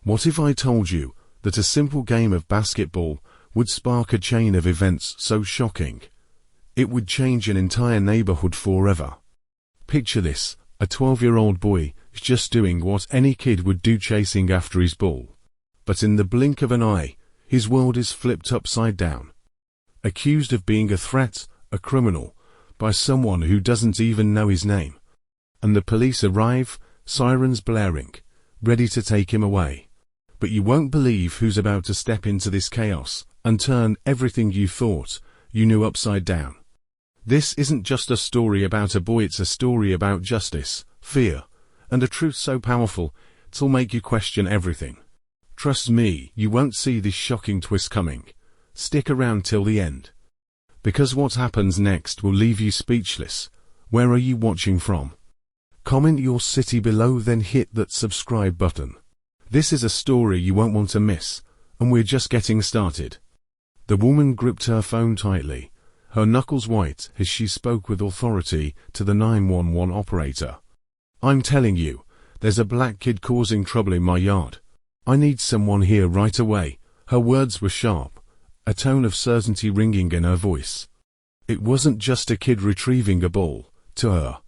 What if I told you that a simple game of basketball would spark a chain of events so shocking it would change an entire neighborhood forever? Picture this: a 12-year-old boy is just doing what any kid would do, chasing after his ball. But in the blink of an eye, his world is flipped upside down. Accused of being a threat, a criminal, by someone who doesn't even know his name. And the police arrive, sirens blaring, ready to take him away. But you won't believe who's about to step into this chaos and turn everything you thought you knew upside down. This isn't just a story about a boy, it's a story about justice, fear, and a truth so powerful it'll make you question everything. Trust me, you won't see this shocking twist coming. Stick around till the end, because what happens next will leave you speechless. Where are you watching from? Comment your city below, then hit that subscribe button. This is a story you won't want to miss, and we're just getting started. The woman gripped her phone tightly, her knuckles white as she spoke with authority to the 911 operator. "I'm telling you, there's a black kid causing trouble in my yard. I need someone here right away." Her words were sharp, a tone of certainty ringing in her voice. It wasn't just a kid retrieving a ball. To her,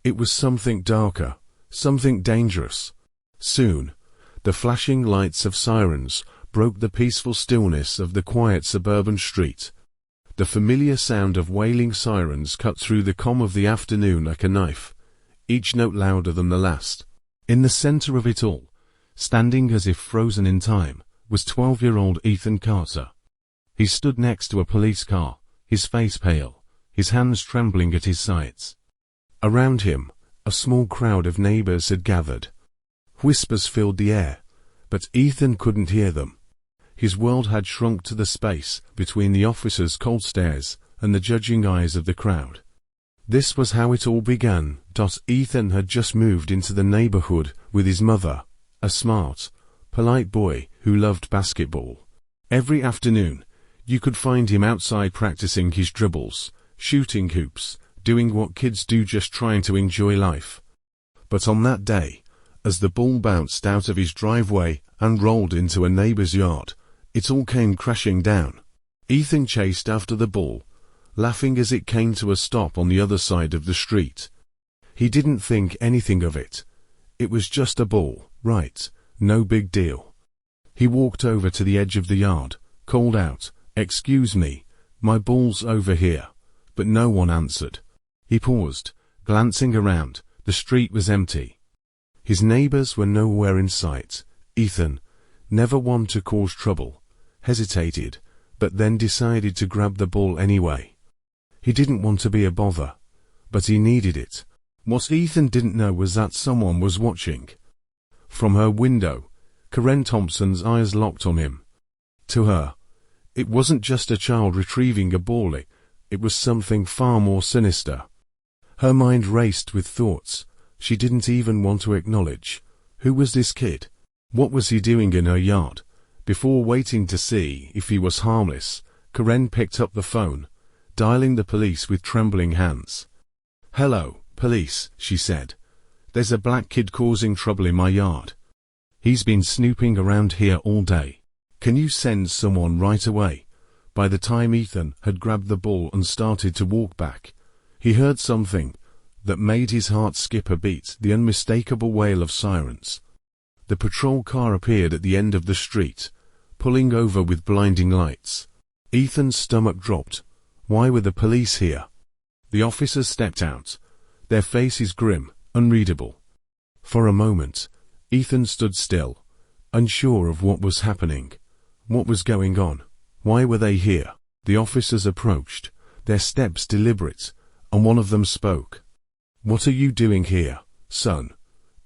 it was something darker, something dangerous. Soon, the flashing lights of sirens broke the peaceful stillness of the quiet suburban street. The familiar sound of wailing sirens cut through the calm of the afternoon like a knife, each note louder than the last. In the center of it all, standing as if frozen in time, was 12-year-old Ethan Carter. He stood next to a police car, his face pale, his hands trembling at his sides. Around him, a small crowd of neighbors had gathered. Whispers filled the air, but Ethan couldn't hear them. His world had shrunk to the space between the officer's cold stares and the judging eyes of the crowd. This was how it all began. Ethan had just moved into the neighborhood with his mother, a smart, polite boy who loved basketball. Every afternoon, you could find him outside practicing his dribbles, shooting hoops, doing what kids do, just trying to enjoy life. But on that day, as the ball bounced out of his driveway and rolled into a neighbor's yard, it all came crashing down. Ethan chased after the ball, laughing as it came to a stop on the other side of the street. He didn't think anything of it. It was just a ball, right? No big deal. He walked over to the edge of the yard, called out, "Excuse me, my ball's over here." But no one answered. He paused, glancing around. The street was empty. His neighbors were nowhere in sight. Ethan, never one to cause trouble, hesitated, but then decided to grab the ball anyway. He didn't want to be a bother, but he needed it. What Ethan didn't know was that someone was watching. From her window, Karen Thompson's eyes locked on him. To her, it wasn't just a child retrieving a ball, it was something far more sinister. Her mind raced with thoughts she didn't even want to acknowledge. Who was this kid? What was he doing in her yard? Before waiting to see if he was harmless, Karen picked up the phone, dialing the police with trembling hands. "Hello, police," she said. "There's a black kid causing trouble in my yard. He's been snooping around here all day. Can you send someone right away?" By the time Ethan had grabbed the ball and started to walk back, he heard something that made his heart skip a beat: the unmistakable wail of sirens. The patrol car appeared at the end of the street, pulling over with blinding lights. Ethan's stomach dropped. Why were the police here? The officers stepped out, their faces grim, unreadable. For a moment, Ethan stood still, unsure of what was happening. What was going on? Why were they here? The officers approached, their steps deliberate, and one of them spoke. "What are you doing here, son?"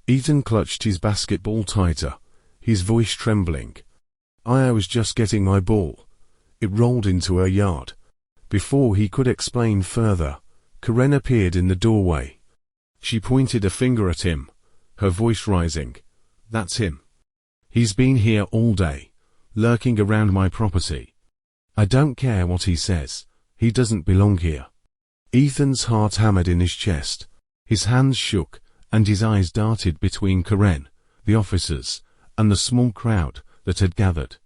Ethan clutched his basketball tighter, his voice trembling. I was just getting my ball. It rolled into her yard." Before he could explain further, Karen appeared in the doorway. She pointed a finger at him, her voice rising. "That's him. He's been here all day, lurking around my property. I don't care what he says, he doesn't belong here." Ethan's heart hammered in his chest. His hands shook, and his eyes darted between Karen, the officers, and the small crowd that had gathered.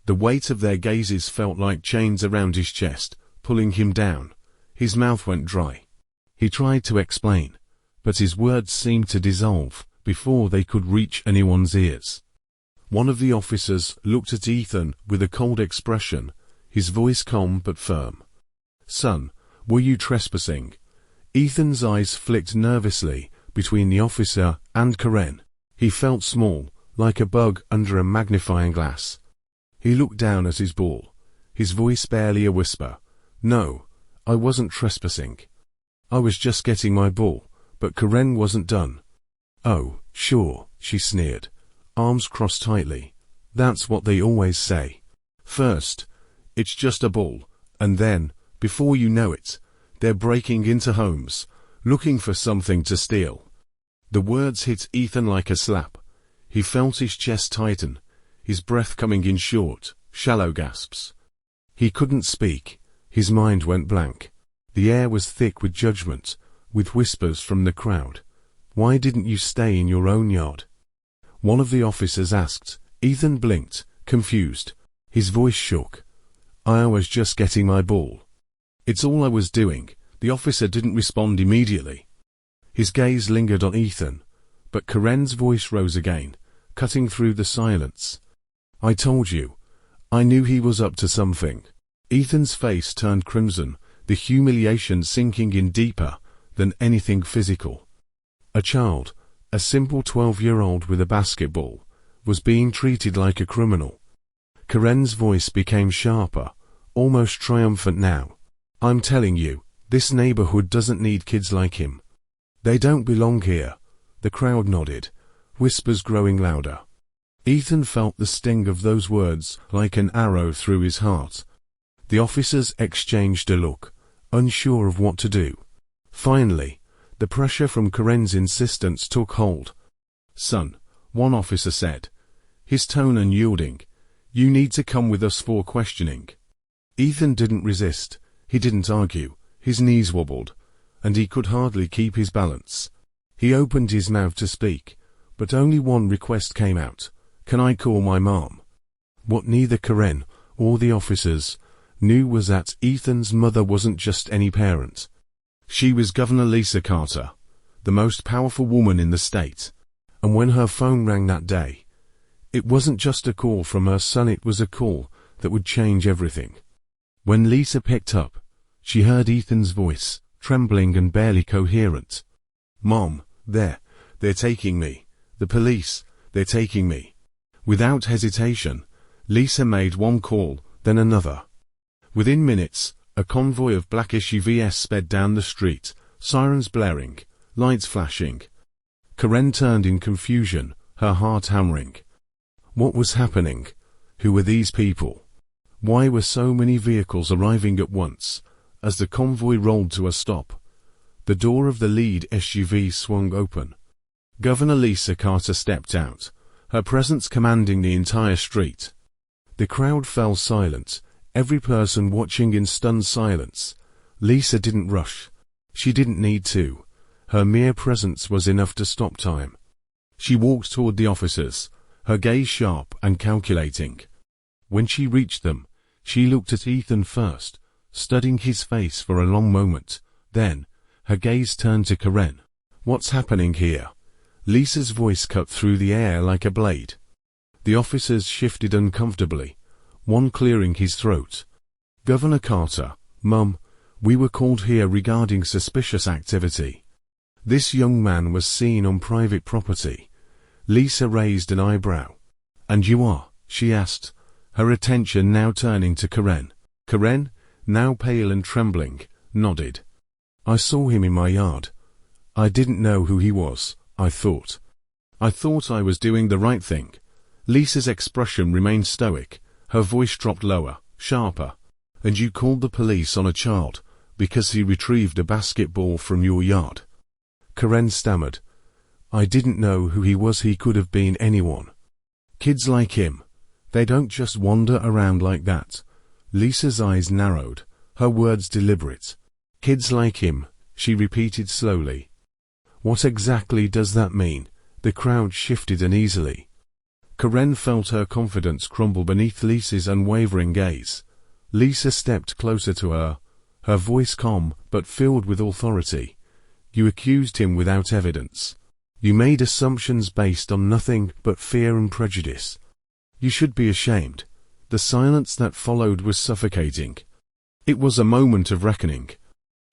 The weight of their gazes felt like chains around his chest, pulling him down. His mouth went dry. He tried to explain, but his words seemed to dissolve before they could reach anyone's ears. One of the officers looked at Ethan with a cold expression, his voice calm but firm. "Son, were you trespassing?" Ethan's eyes flicked nervously between the officer and Karen. He felt small, like a bug under a magnifying glass. He looked down at his ball, his voice barely a whisper. "No, I wasn't trespassing. I was just getting my ball," but Karen wasn't done. "Oh, sure," she sneered, arms crossed tightly. "That's what they always say. First, it's just a ball, and then, before you know it, they're breaking into homes, looking for something to steal." The words hit Ethan like a slap. He felt his chest tighten, his breath coming in short, shallow gasps. He couldn't speak. His mind went blank. The air was thick with judgment, with whispers from the crowd. "Why didn't you stay in your own yard?" one of the officers asked. Ethan blinked, confused. His voice shook. "I was just getting my ball. It's all I was doing." The officer didn't respond immediately. His gaze lingered on Ethan, but Karen's voice rose again, cutting through the silence. "I told you. I knew he was up to something." Ethan's face turned crimson, the humiliation sinking in deeper than anything physical. A child, a simple 12-year-old with a basketball, was being treated like a criminal. Karen's voice became sharper, almost triumphant now. "I'm telling you, this neighborhood doesn't need kids like him. They don't belong here." The crowd nodded, whispers growing louder. Ethan felt the sting of those words like an arrow through his heart. The officers exchanged a look, unsure of what to do. Finally, the pressure from Karen's insistence took hold. "Son," one officer said, his tone unyielding, "you need to come with us for questioning." Ethan didn't resist. He didn't argue. His knees wobbled, and he could hardly keep his balance. He opened his mouth to speak, but only one request came out. "Can I call my mom?" What neither Karen or the officers knew was that Ethan's mother wasn't just any parent. She was Governor Lisa Carter, the most powerful woman in the state. And when her phone rang that day, it wasn't just a call from her son, it was a call that would change everything. When Lisa picked up, she heard Ethan's voice, trembling and barely coherent. "Mom, they're taking me. The police, they're taking me." Without hesitation, Lisa made one call, then another. Within minutes, a convoy of black SUVs sped down the street, sirens blaring, lights flashing. Karen turned in confusion, her heart hammering. What was happening? Who were these people? Why were so many vehicles arriving at once? As the convoy rolled to a stop, the door of the lead SUV swung open. Governor Lisa Carter stepped out, her presence commanding the entire street. The crowd fell silent, every person watching in stunned silence. Lisa didn't rush. She didn't need to. Her mere presence was enough to stop time. She walked toward the officers, her gaze sharp and calculating. When she reached them, she looked at Ethan first, studying his face for a long moment. Then, her gaze turned to Karen. "What's happening here?" Lisa's voice cut through the air like a blade. The officers shifted uncomfortably, one clearing his throat. "Governor Carter, Mum, we were called here regarding suspicious activity. This young man was seen on private property." Lisa raised an eyebrow. "And you are?" she asked, her attention now turning to Karen. Karen, now pale and trembling, nodded. "I saw him in my yard. I didn't know who he was. I thought I was doing the right thing." Lisa's expression remained stoic, her voice dropped lower, sharper. "And you called the police on a child because he retrieved a basketball from your yard?" Karen stammered. "I didn't know who he was. He could have been anyone. Kids like him, they don't just wander around like that." Lisa's eyes narrowed, her words deliberate. "Kids like him," she repeated slowly. "What exactly does that mean?" The crowd shifted uneasily. Karen felt her confidence crumble beneath Lisa's unwavering gaze. Lisa stepped closer to her, her voice calm but filled with authority. You accused him without evidence. You made assumptions based on nothing but fear and prejudice. You should be ashamed. The silence that followed was suffocating. It was a moment of reckoning.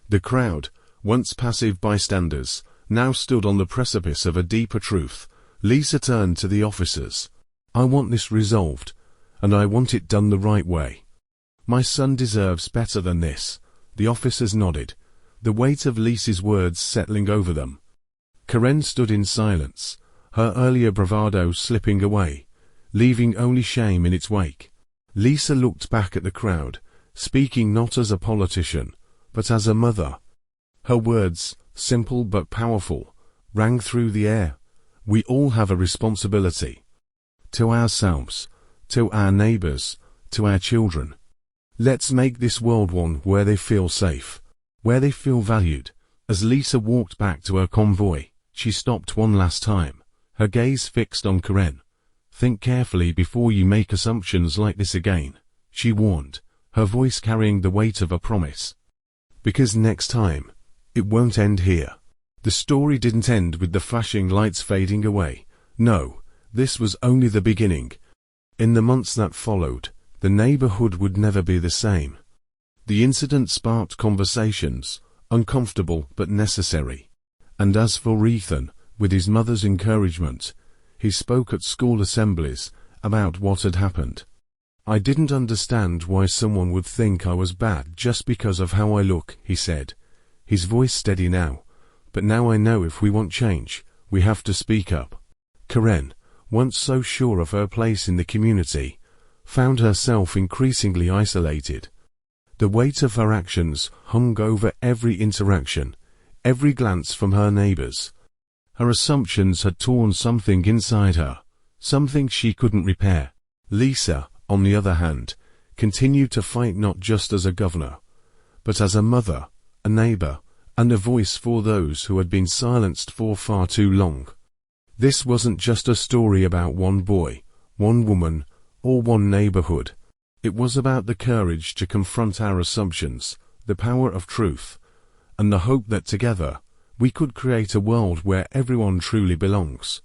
The crowd, once passive bystanders, now stood on the precipice of a deeper truth. Lisa turned to the officers. I want this resolved, and I want it done the right way. My son deserves better than this. The officers nodded, the weight of Lisa's words settling over them. Karen stood in silence, her earlier bravado slipping away, leaving only shame in its wake. Lisa looked back at the crowd, speaking not as a politician, but as a mother. Her words, simple but powerful, rang through the air. We all have a responsibility. To ourselves, to our neighbors, to our children. Let's make this world one where they feel safe, where they feel valued. As Lisa walked back to her convoy, she stopped one last time, her gaze fixed on Karen. Think carefully before you make assumptions like this again, she warned, her voice carrying the weight of a promise. Because next time, it won't end here. The story didn't end with the flashing lights fading away. No, this was only the beginning. In the months that followed, the neighborhood would never be the same. The incident sparked conversations, uncomfortable but necessary. And as for Ethan, with his mother's encouragement, he spoke at school assemblies about what had happened. I didn't understand why someone would think I was bad just because of how I look, he said, his voice steady now. But now I know if we want change, we have to speak up. Karen, once so sure of her place in the community, found herself increasingly isolated. The weight of her actions hung over every interaction, every glance from her neighbors. Her assumptions had torn something inside her, something she couldn't repair. Lisa, on the other hand, continued to fight not just as a governor, but as a mother, a neighbor, and a voice for those who had been silenced for far too long. This wasn't just a story about one boy, one woman, or one neighborhood. It was about the courage to confront our assumptions, the power of truth, and the hope that together, we could create a world where everyone truly belongs.